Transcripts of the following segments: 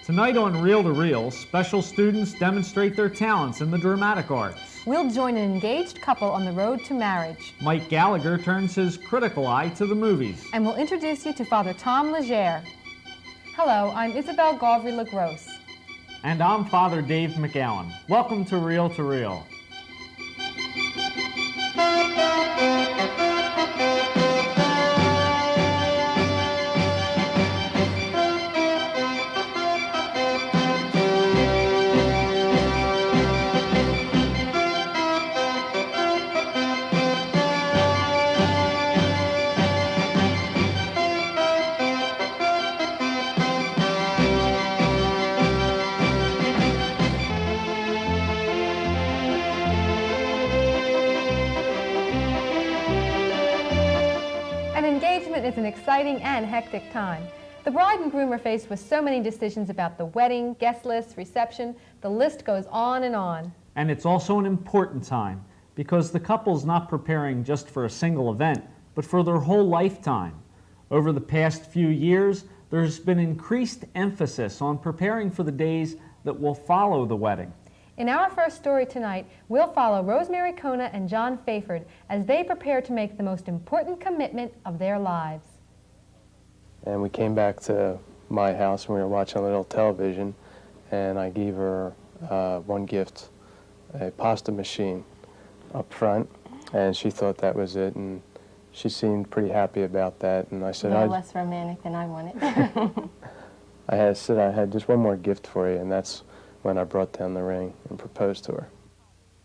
Tonight on Reel to Reel, special students demonstrate their talents in the dramatic arts. We'll join an engaged couple on the road to marriage. Mike Gallagher turns his critical eye to the movies. And we'll introduce you to Father Tom Legere. Hello, I'm Isabel Gauvry-LaGrosse. And I'm Father Dave McGowan. Welcome to Reel to Reel. It's an exciting and hectic time. The bride and groom are faced with so many decisions about the wedding, guest list, reception. The list goes on and on. And it's also an important time because the couple's not preparing just for a single event, but for their whole lifetime. Over the past few years, there's been increased emphasis on preparing for the days that will follow the wedding. In our first story tonight, we'll follow Rosemary Kona and John Fayford as they prepare to make the most important commitment of their lives. And we came back to my house and we were watching a little television, and I gave her one gift, a pasta machine up front, and she thought that was it, and she seemed pretty happy about that. And I said, no less romantic than I wanted. I had just one more gift for you, and that's when I brought down the ring and proposed to her.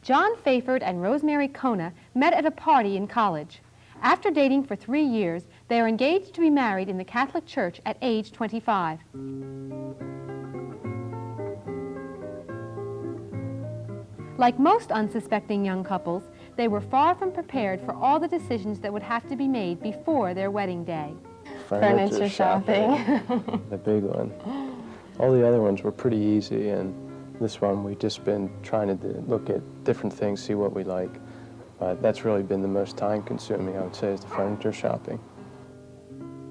John Fayford and Rosemary Kona met at a party in college. After dating for 3 years, they are engaged to be married in the Catholic Church at age 25. Like most unsuspecting young couples, they were far from prepared for all the decisions that would have to be made before their wedding day. Furniture shopping. The big one. All the other ones were pretty easy, and this one we've just been trying to look at different things, see what we like. But that's really been the most time-consuming, I would say, is the furniture shopping.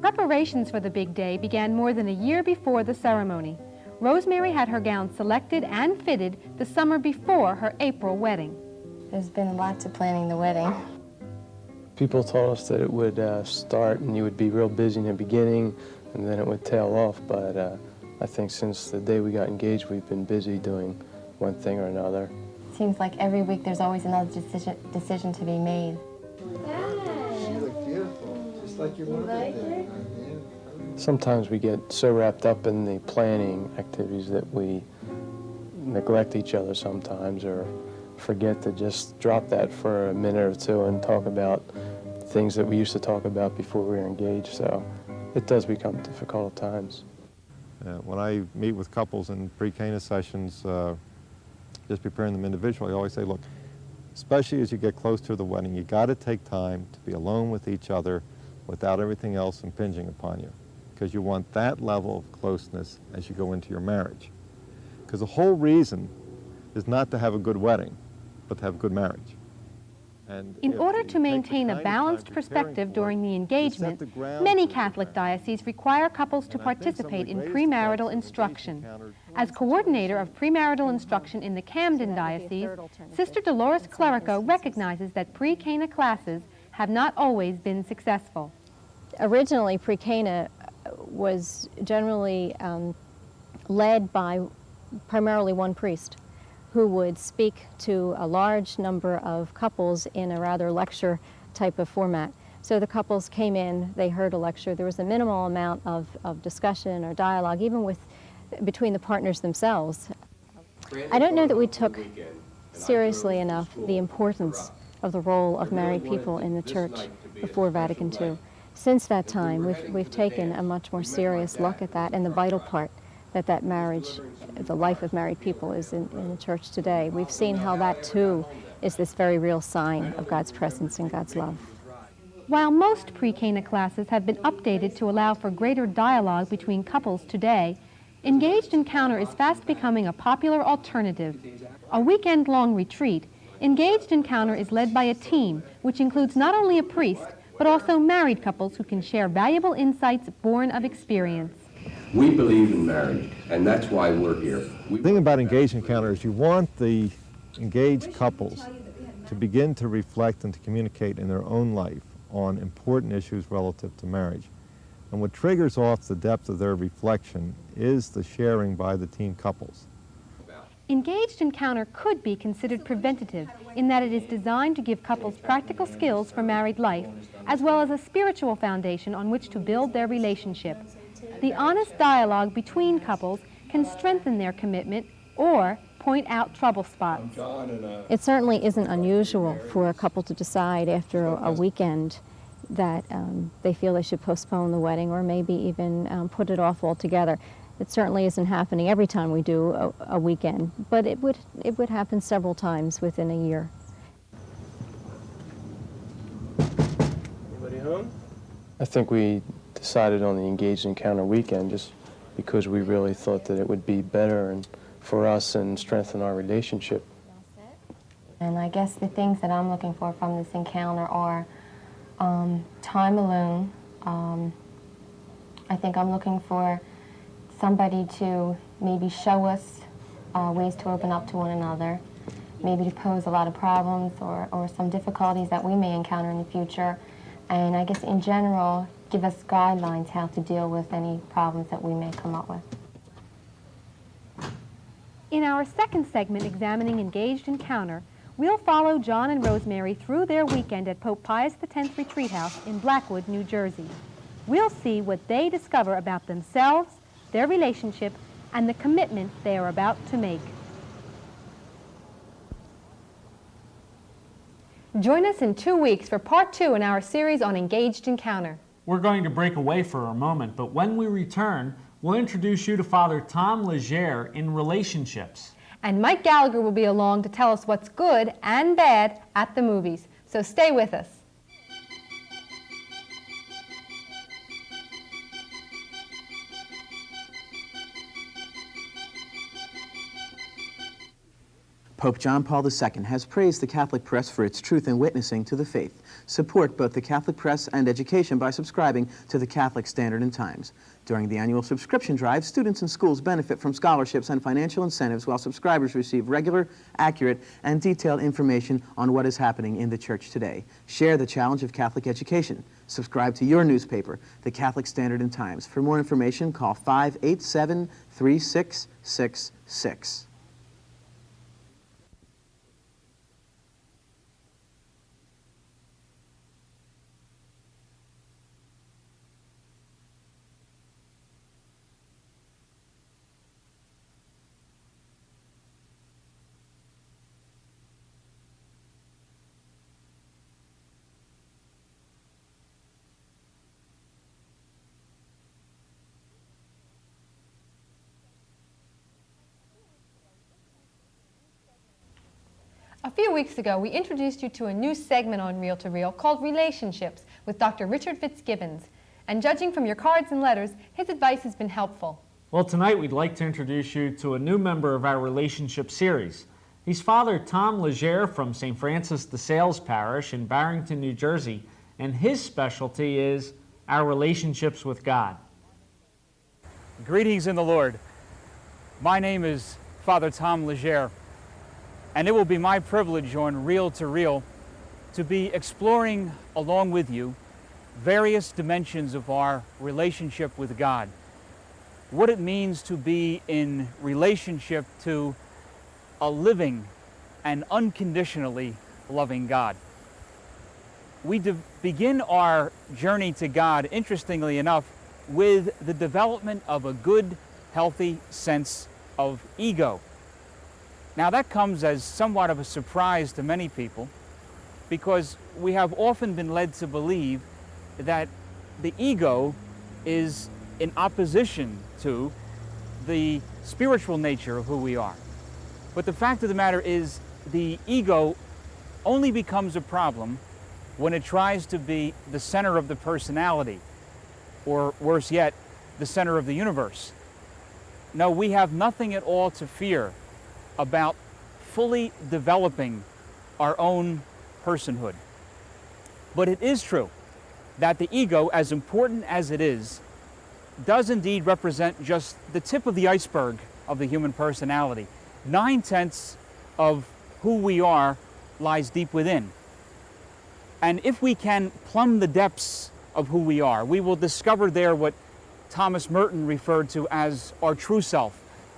Preparations for the big day began more than a year before the ceremony. Rosemary had her gown selected and fitted the summer before her April wedding. There's been a lot to planning the wedding. People told us that it would start and you would be real busy in the beginning, and then it would tail off, but I think since the day we got engaged, we've been busy doing one thing or another. Seems like every week there's always another decision to be made. She looked beautiful, just like your mother did. Sometimes we get so wrapped up in the planning activities that we neglect each other sometimes, or forget to just drop that for a minute or two and talk about things that we used to talk about before we were engaged. So it does become difficult at times. When I meet with couples in pre-Cana sessions, just preparing them individually, I always say, look, especially as you get close to the wedding, you got to take time to be alone with each other without everything else impinging upon you, because you want that level of closeness as you go into your marriage. Because the whole reason is not to have a good wedding, but to have a good marriage. And in order to maintain a balanced perspective during the engagement, many Catholic dioceses require couples to participate in premarital instruction. As coordinator of premarital instruction in the Camden Diocese, Sister Dolores Clerico recognizes that pre-Cana classes have not always been successful. Originally, pre-Cana was generally led by primarily one priest, who would speak to a large number of couples in a rather lecture type of format. So the couples came in, they heard a lecture, there was a minimal amount of discussion or dialogue, even between the partners themselves. I don't know that we took seriously enough the importance of the role of married people in the Church before Vatican II. Since that time, we've taken a much more serious look at that and the vital part that marriage, the life of married people, is in the Church today. We've seen how that, too, is this very real sign of God's presence and God's love. While most pre-Cana classes have been updated to allow for greater dialogue between couples today, Engaged Encounter is fast becoming a popular alternative. A weekend-long retreat, Engaged Encounter is led by a team, which includes not only a priest, but also married couples who can share valuable insights born of experience. We believe in marriage, and that's why we're here. The thing about Engaged Encounter is you want the engaged couples to begin to reflect and to communicate in their own life on important issues relative to marriage. And what triggers off the depth of their reflection is the sharing by the teen couples. Engaged Encounter could be considered preventative in that it is designed to give couples practical skills for married life, as well as a spiritual foundation on which to build their relationship. The honest dialogue between couples can strengthen their commitment or point out trouble spots. It certainly isn't unusual for a couple to decide after a weekend that they feel they should postpone the wedding or maybe even put it off altogether. It certainly isn't happening every time we do a weekend, but it would happen several times within a year. Anybody home? I think we decided on the Engaged Encounter weekend just because we really thought that it would be better and for us and strengthen our relationship. And I guess the things that I'm looking for from this encounter are time alone. I think I'm looking for somebody to maybe show us ways to open up to one another, maybe to pose a lot of problems or some difficulties that we may encounter in the future, and I guess in general, give us guidelines how to deal with any problems that we may come up with. In our second segment examining Engaged Encounter, we'll follow John and Rosemary through their weekend at Pope Pius X Retreat House in Blackwood, New Jersey. We'll see what they discover about themselves, their relationship, and the commitment they are about to make. Join us in 2 weeks for part 2 in our series on Engaged Encounter. We're going to break away for a moment, but when we return, we'll introduce you to Father Tom Legere in relationships. And Mike Gallagher will be along to tell us what's good and bad at the movies. So stay with us. Pope John Paul II has praised the Catholic press for its truth and witnessing to the faith. Support both the Catholic press and education by subscribing to the Catholic Standard and Times. During the annual subscription drive, students and schools benefit from scholarships and financial incentives while subscribers receive regular, accurate, and detailed information on what is happening in the Church today. Share the challenge of Catholic education. Subscribe to your newspaper, the Catholic Standard and Times. For more information, call 587-3666. A few weeks ago, we introduced you to a new segment on Reel to Reel called Relationships with Dr. Richard Fitzgibbons. And judging from your cards and letters, his advice has been helpful. Well, tonight we'd like to introduce you to a new member of our relationship series. He's Father Tom Legere from St. Francis de Sales Parish in Barrington, New Jersey, and his specialty is our relationships with God. Greetings in the Lord. My name is Father Tom Legere, and it will be my privilege on Reel to Reel to be exploring along with you various dimensions of our relationship with God. What it means to be in relationship to a living and unconditionally loving God. We begin our journey to God, interestingly enough, with the development of a good, healthy sense of ego. Now that comes as somewhat of a surprise to many people because we have often been led to believe that the ego is in opposition to the spiritual nature of who we are. But the fact of the matter is the ego only becomes a problem when it tries to be the center of the personality, or worse yet, the center of the universe. No, we have nothing at all to fear about fully developing our own personhood. But it is true that the ego, as important as it is, does indeed represent just the tip of the iceberg of the human personality. 9/10 of who we are lies deep within. And if we can plumb the depths of who we are, we will discover there what Thomas Merton referred to as our true self,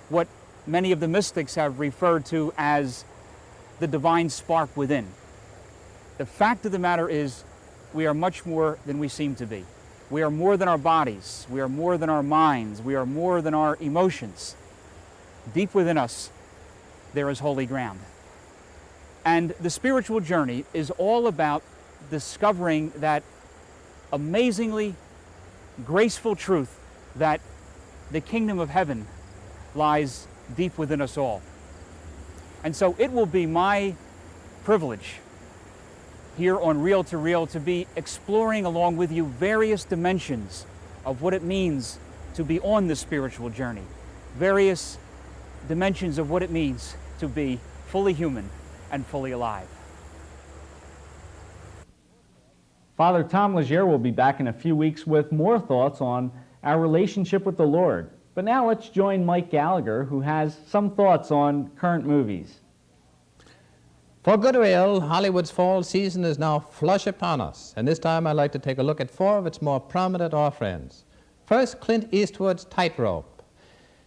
what many of the mystics have referred to as the divine spark within. The fact of the matter is, we are much more than we seem to be. We are more than our bodies. We are more than our minds. We are more than our emotions. Deep within us, there is holy ground. And the spiritual journey is all about discovering that amazingly graceful truth that the kingdom of heaven lies deep within us all. And so it will be my privilege here on Reel to Reel to be exploring along with you various dimensions of what it means to be on the spiritual journey, various dimensions of what it means to be fully human and fully alive. Father Tom Leger will be back in a few weeks with more thoughts on our relationship with the Lord. But now let's join Mike Gallagher, who has some thoughts on current movies. For good or ill, Hollywood's fall season is now flush upon us, and this time I'd like to take a look at four of its more prominent offerings. First, Clint Eastwood's Tightrope.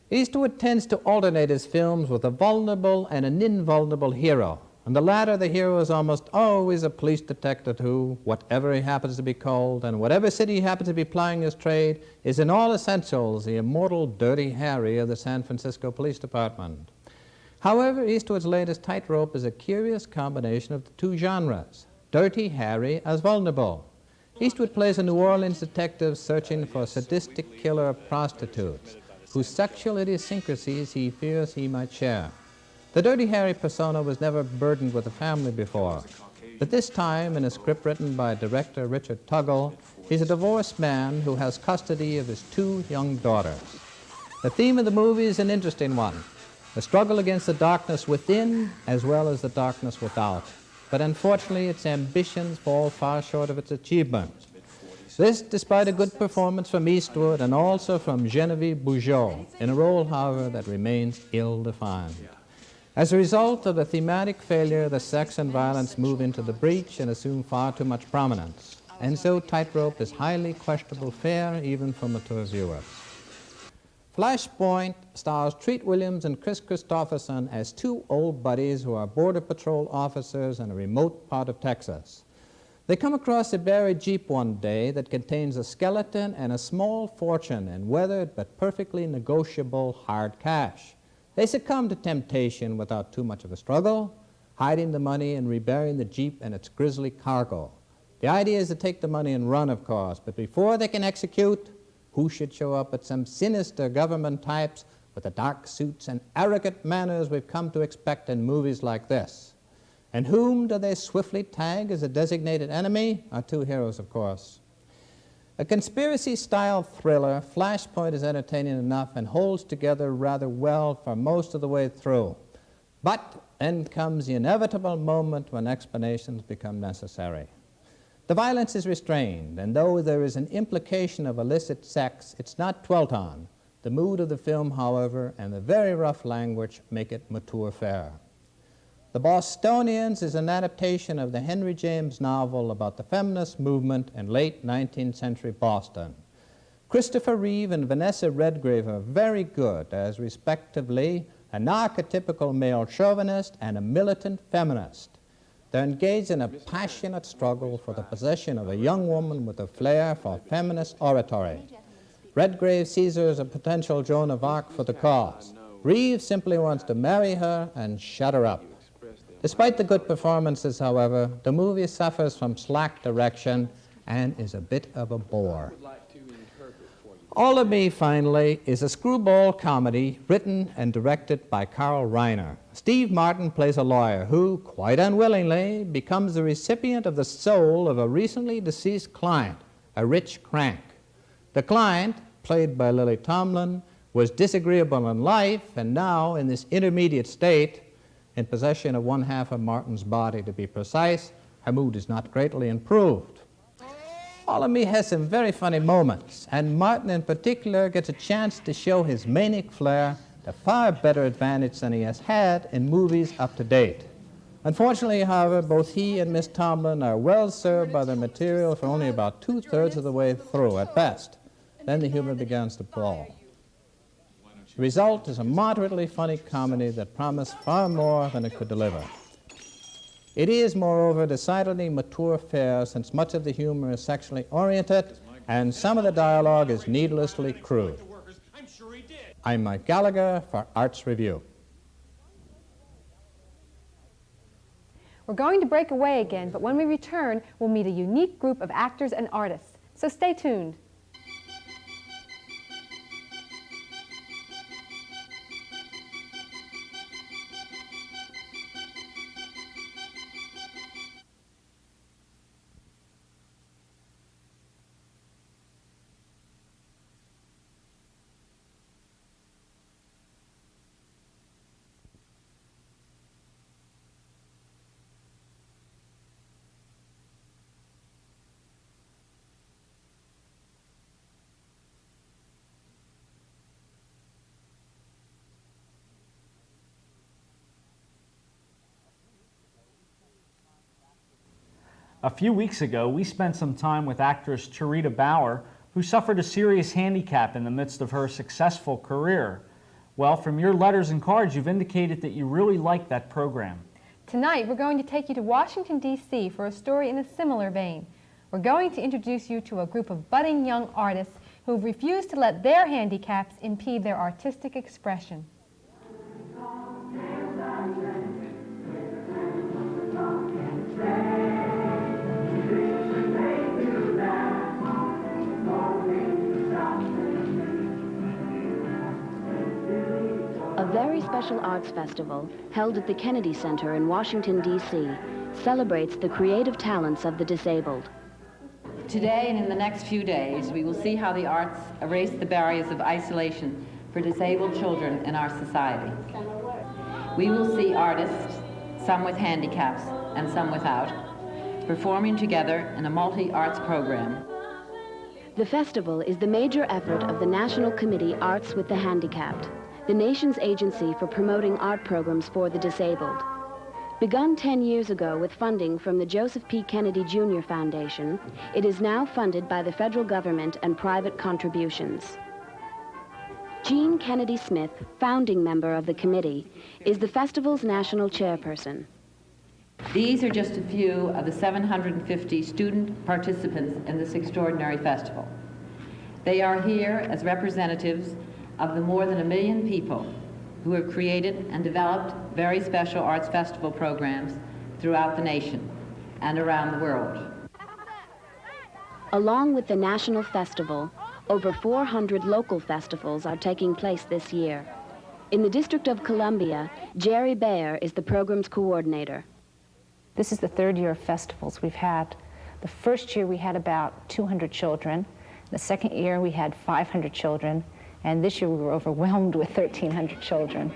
Eastwood tends to alternate his films with a vulnerable and an invulnerable hero. And the latter, the hero, is almost always a police detective who, whatever he happens to be called, and whatever city he happens to be plying his trade, is in all essentials the immortal Dirty Harry of the San Francisco Police Department. However, Eastwood's latest Tightrope is a curious combination of the two genres, Dirty Harry as vulnerable. Eastwood plays a New Orleans detective searching for a sadistic killer of prostitutes, whose sexual idiosyncrasies he fears he might share. The Dirty Harry persona was never burdened with a family before, but this time, in a script written by director Richard Tuggle, he's a divorced man who has custody of his two young daughters. The theme of the movie is an interesting one, the struggle against the darkness within as well as the darkness without. But unfortunately, its ambitions fall far short of its achievements. This, despite a good performance from Eastwood and also from Genevieve Bujold, in a role, however, that remains ill-defined. As a result of the thematic failure, the sex and violence move into the breach and assume far too much prominence. And so Tightrope is highly questionable fare even for mature viewers. Flashpoint stars Treat Williams and Chris Christopherson as two old buddies who are Border Patrol officers in a remote part of Texas. They come across a buried Jeep one day that contains a skeleton and a small fortune in weathered but perfectly negotiable hard cash. They succumb to temptation without too much of a struggle, hiding the money and reburying the Jeep and its grisly cargo. The idea is to take the money and run, of course, but before they can execute, who should show up but some sinister government types with the dark suits and arrogant manners we've come to expect in movies like this. And whom do they swiftly tag as a designated enemy? Our two heroes, of course. A conspiracy-style thriller, Flashpoint is entertaining enough and holds together rather well for most of the way through. But then comes the inevitable moment when explanations become necessary. The violence is restrained, and though there is an implication of illicit sex, it's not dwelt on. The mood of the film, however, and the very rough language make it mature fare. The Bostonians is an adaptation of the Henry James novel about the feminist movement in late 19th century Boston. Christopher Reeve and Vanessa Redgrave are very good as, respectively, an archetypical male chauvinist and a militant feminist. They're engaged in a passionate struggle for the possession of a young woman with a flair for feminist oratory. Redgrave sees her as a potential Joan of Arc for the cause. Reeve simply wants to marry her and shut her up. Despite the good performances, however, the movie suffers from slack direction and is a bit of a bore. All of Me, finally, is a screwball comedy written and directed by Carl Reiner. Steve Martin plays a lawyer who, quite unwillingly, becomes the recipient of the soul of a recently deceased client, a rich crank. The client, played by Lily Tomlin, was disagreeable in life and now, in this intermediate state, in possession of one half of Martin's body to be precise, her mood is not greatly improved. Follow Me has some very funny moments, and Martin in particular gets a chance to show his manic flair to far better advantage than he has had in movies up to date. Unfortunately, however, both he and Miss Tomlin are well served by their material for only about 2/3 of the way through at best. Then the humor begins to pall. The result is a moderately funny comedy that promised far more than it could deliver. It is, moreover, decidedly mature fare, since much of the humor is sexually oriented and some of the dialogue is needlessly crude. I'm Mike Gallagher for Arts Review. We're going to break away again, but when we return, we'll meet a unique group of actors and artists. So stay tuned. A few weeks ago, we spent some time with actress Charita Bauer, who suffered a serious handicap in the midst of her successful career. Well, from your letters and cards, you've indicated that you really liked that program. Tonight, we're going to take you to Washington, D.C. for a story in a similar vein. We're going to introduce you to a group of budding young artists who have refused to let their handicaps impede their artistic expression. A very special arts festival, held at the Kennedy Center in Washington, D.C., celebrates the creative talents of the disabled. Today and in the next few days, we will see how the arts erase the barriers of isolation for disabled children in our society. We will see artists, some with handicaps and some without, performing together in a multi-arts program. The festival is the major effort of the National Committee Arts with the Handicapped, the nation's agency for promoting art programs for the disabled. Begun 10 years ago with funding from the Joseph P. Kennedy Jr. Foundation, it is now funded by the federal government and private contributions. Jean Kennedy Smith, founding member of the committee, is the festival's national chairperson. These are just a few of the 750 student participants in this extraordinary festival. They are here as representatives of the more than 1 million people who have created and developed very special arts festival programs throughout the nation and around the world. Along with the national festival, over 400 local festivals are taking place this year. In the District of Columbia, Jerry Bayer is the program's coordinator. This is the 3rd year of festivals we've had. The first year we had about 200 children. The second year we had 500 children. And this year we were overwhelmed with 1,300 children.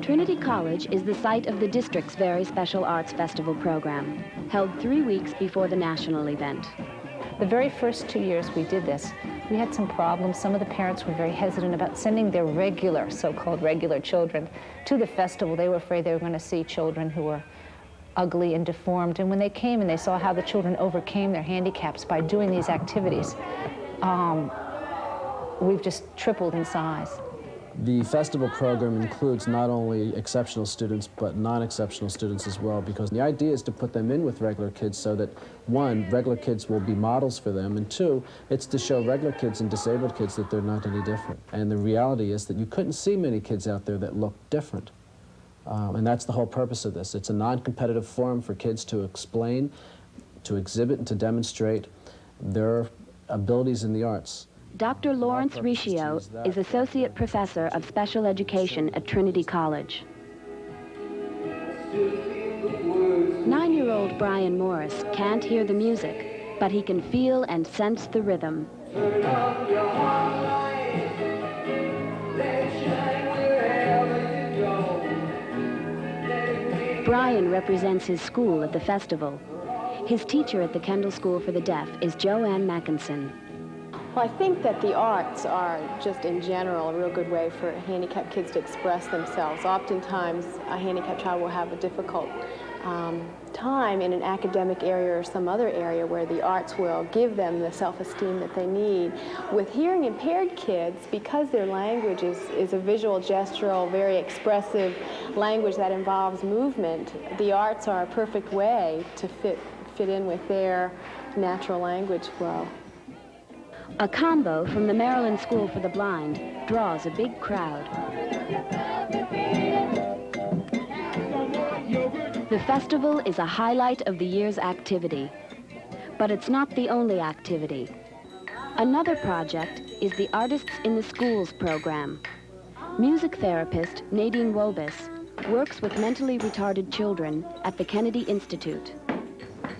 Trinity College is the site of the district's very special arts festival program, held 3 weeks before the national event. The very first 2 years we did this, we had some problems. Some of the parents were very hesitant about sending their regular, so-called regular children to the festival. They were afraid they were going to see children who were ugly and deformed. And when they came and they saw how the children overcame their handicaps by doing these activities, we've just tripled in size. The festival program includes not only exceptional students, but non-exceptional students as well, because the idea is to put them in with regular kids so that, one, regular kids will be models for them, and two, it's to show regular kids and disabled kids that they're not any different. And the reality is that you couldn't see many kids out there that look different. And that's the whole purpose of this. It's a non-competitive forum for kids to explain, to exhibit, and to demonstrate their abilities in the arts. Dr. Lawrence Riccio is Associate Professor of Special Education at Trinity College. 9-year-old Brian Morris can't hear the music, but he can feel and sense the rhythm. Brian represents his school at the festival. His teacher at the Kendall School for the Deaf is Joanne Mackinson. Well, I think that the arts are just in general a real good way for handicapped kids to express themselves. Oftentimes, a handicapped child will have a difficult time in an academic area or some other area where the arts will give them the self-esteem that they need. With hearing impaired kids, because their language is a visual, gestural, very expressive language that involves movement, the arts are a perfect way to fit in with their natural language flow. A combo from the Maryland School for the Blind draws a big crowd. The festival is a highlight of the year's activity, but it's not the only activity. Another project is the Artists in the Schools program. Music therapist Nadine Wobus works with mentally retarded children at the Kennedy Institute.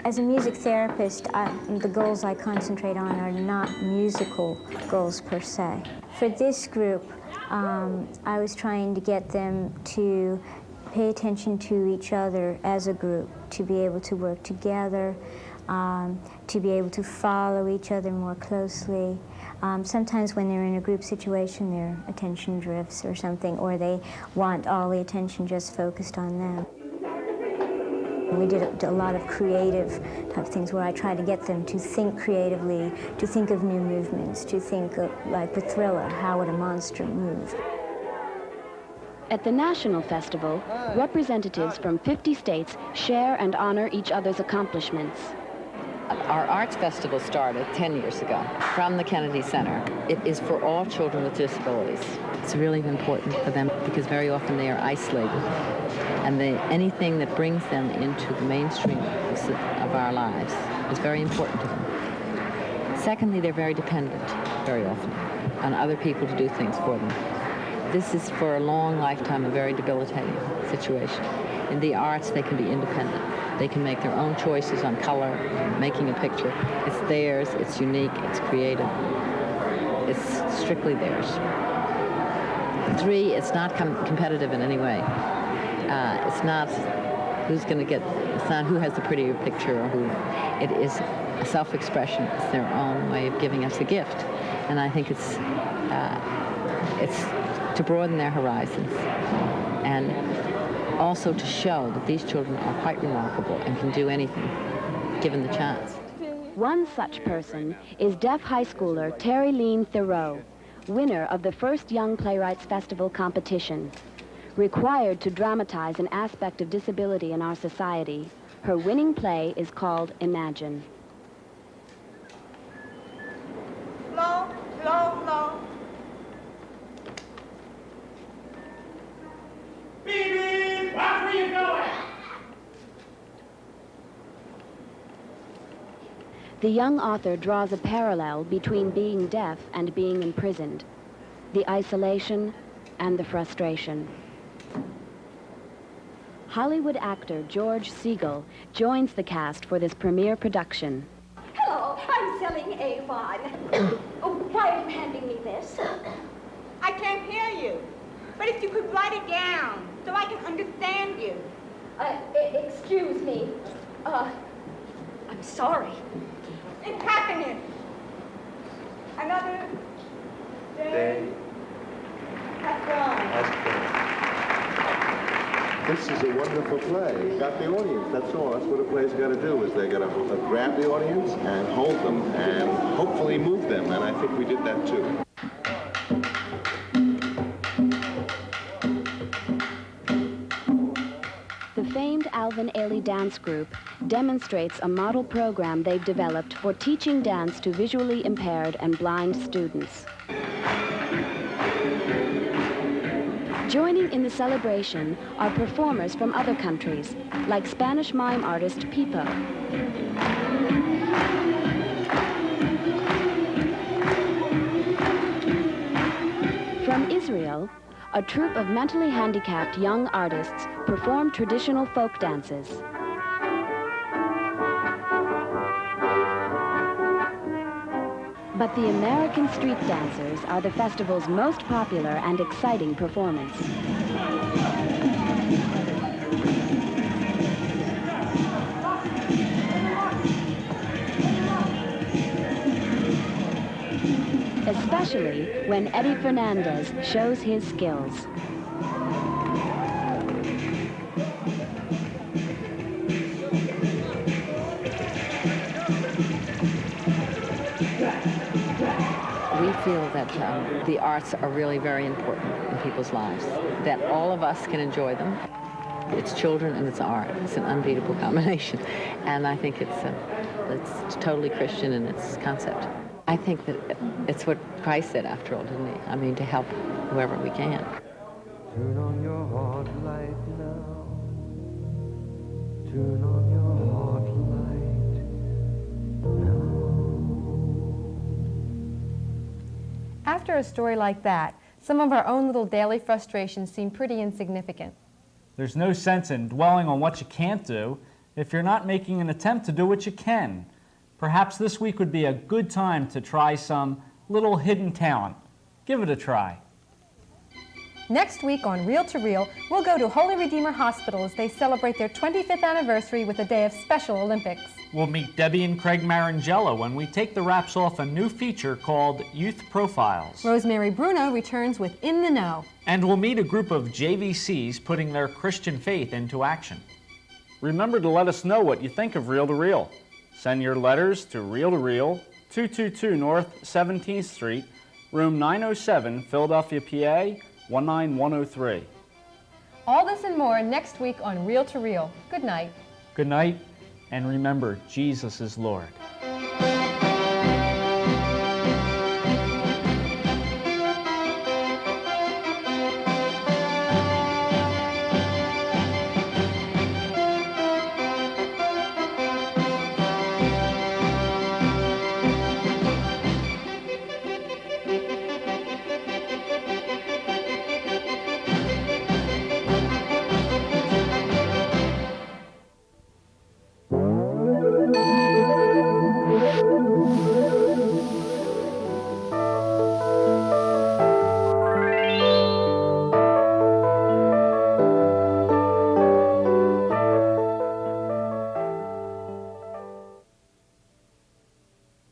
As a music therapist, the goals I concentrate on are not musical goals per se. For this group, I was trying to get them to pay attention to each other as a group, to be able to work together, to be able to follow each other more closely. Sometimes when they're in a group situation, their attention drifts or something, or they want all the attention just focused on them. We did a lot of creative type things where I tried to get them to think creatively, to think of new movements, to think of, like with Thriller, how would a monster move? At the National Festival, representatives from 50 states share and honor each other's accomplishments. Our arts festival started 10 years ago from the Kennedy Center. It is for all children with disabilities. It's really important for them because very often they are isolated, and anything that brings them into the mainstream of our lives is very important to them. Secondly, they're very dependent, very often, on other people to do things for them. This is for a long lifetime a very debilitating situation. In the arts, they can be independent. They can make their own choices on color, making a picture. It's theirs, it's unique, it's creative. It's strictly theirs. 3, it's not competitive in any way. It's not who's going to get, it's not who has the prettier picture or who. It is a self-expression. It's their own way of giving us a gift. And I think it's to broaden their horizons and also to show that these children are quite remarkable and can do anything, given the chance. One such person is deaf high schooler Terry Lean Thoreau, winner of the first Young Playwrights Festival competition. Required to dramatize an aspect of disability in our society, her winning play is called Imagine. Low, low, low. Baby, watch where you're going. The young author draws a parallel between being deaf and being imprisoned, the isolation and the frustration. Hollywood actor George Siegel joins the cast for this premiere production. Hello, I'm selling Avon. Oh, why are you handing me this? I can't hear you. But if you could write it down so I can understand you. Excuse me. I'm sorry. It's happiness. Another day has gone. This is a wonderful play. Got the audience, that's all. That's what a play's got to do, is they got to grab the audience and hold them and hopefully move them, and I think we did that too. The famed Alvin Ailey Dance Group demonstrates a model program they've developed for teaching dance to visually impaired and blind students. Joining in the celebration are performers from other countries, like Spanish mime artist Pipo. From Israel, a troupe of mentally handicapped young artists perform traditional folk dances. But the American street dancers are the festival's most popular and exciting performance. especially when Eddie Fernandez shows his skills. We feel that the arts are really very important in people's lives, that all of us can enjoy them. It's children and it's art. It's an unbeatable combination. And I think it's totally Christian in its concept. I think that it's what Christ said, after all, didn't he? I mean, to help whoever we can. Turn on your heart light now. Turn on your heart light now. After a story like that, some of our own little daily frustrations seem pretty insignificant. There's no sense in dwelling on what you can't do if you're not making an attempt to do what you can. Perhaps this week would be a good time to try some little hidden talent. Give it a try. Next week on Reel to Reel, we'll go to Holy Redeemer Hospital as they celebrate their 25th anniversary with a day of Special Olympics. We'll meet Debbie and Craig Marangella when we take the wraps off a new feature called Youth Profiles. Rosemary Bruno returns with In the Know. And we'll meet a group of JVCs putting their Christian faith into action. Remember to let us know what you think of Reel to Reel. Send your letters to Reel, 222 North 17th Street, room 907, Philadelphia, PA, 19103. All this and more next week on Reel to Reel. Good night. Good night, and remember, Jesus is Lord.